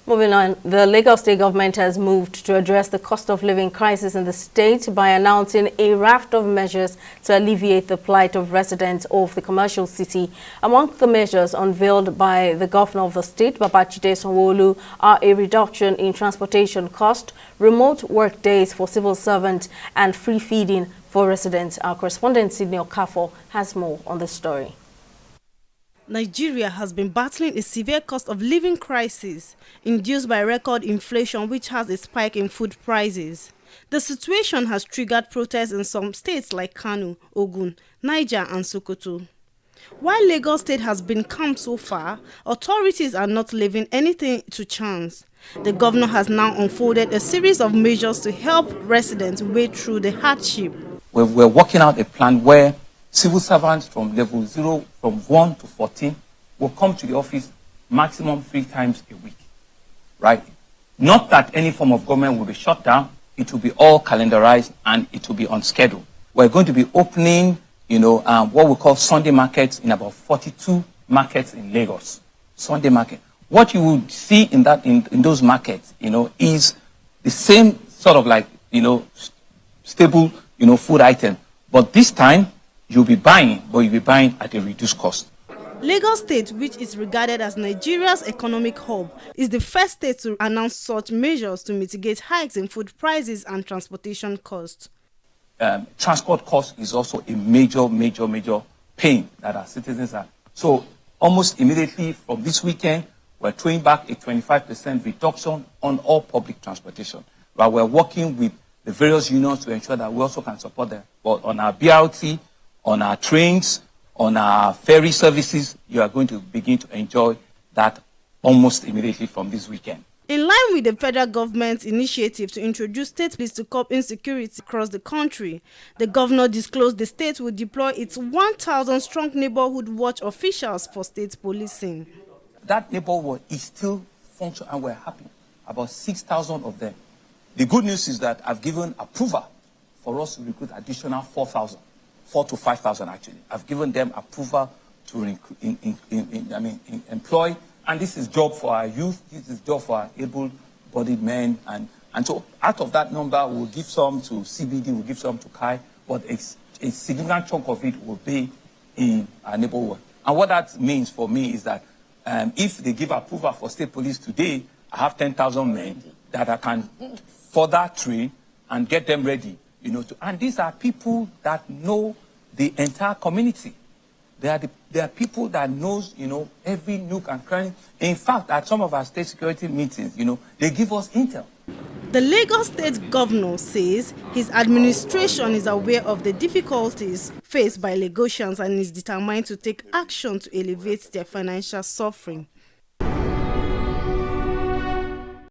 Moving on, the Lagos State government has moved to address the cost of living crisis in the state by announcing a raft of measures to alleviate the plight of residents of the commercial city. Among the measures unveiled by the governor of the state, Sanwo-Olu, are a reduction in transportation cost, remote work days for civil servants, and free feeding for residents. Our correspondent Sydney Okafo has more on the story. Nigeria has been battling a severe cost of living crisis induced by record inflation, which has a spike in food prices. The situation has triggered protests in some states like Kano, Ogun, Niger and Sokoto. While Lagos State has been calm so far, authorities are not leaving anything to chance. The governor has now unfolded a series of measures to help residents wade through the hardship. We're working out a plan where civil servants from level 0, from 1 to 14, will come to the office maximum 3 times a week, right? Not that any form of government will be shut down. It will be all calendarized and it will be on schedule. We're going to be opening, what we call Sunday markets in about 42 markets in Lagos. Sunday market. What you will see in those markets, is the same sort of stable, food item. But this time, you'll be buying, but you'll be buying at a reduced cost. Lagos State, which is regarded as Nigeria's economic hub, is the first state to announce such measures to mitigate hikes in food prices and transportation costs. Transport cost is also a major pain that our citizens have. So almost immediately from this weekend, we're throwing back a 25% reduction on all public transportation. But we're working with the various unions to ensure that we also can support them. But on our BRT, on our trains, on our ferry services, you are going to begin to enjoy that almost immediately from this weekend. In line with the federal government's initiative to introduce state police to curb insecurity across the country, the governor disclosed the state will deploy its 1,000-strong neighborhood watch officials for state policing. That neighborhood is still functional and we're happy. About 6,000 of them. The good news is that I've given approval for us to recruit additional 4,000. 4,000 to 5,000 actually. I've given them approval to employ, and this is job for our youth, this is job for our able-bodied men, and so out of that number, we'll give some to CBD, we'll give some to Kai, but a significant chunk of it will be in our neighborhood. And what that means for me is that if they give approval for state police today, I have 10,000 men that I can further train and get them ready. And these are people that know the entire community. They are people that knows, every nook and cranny. In fact, at some of our state security meetings, they give us intel. The Lagos State governor says his administration is aware of the difficulties faced by Lagosians and is determined to take action to alleviate their financial suffering.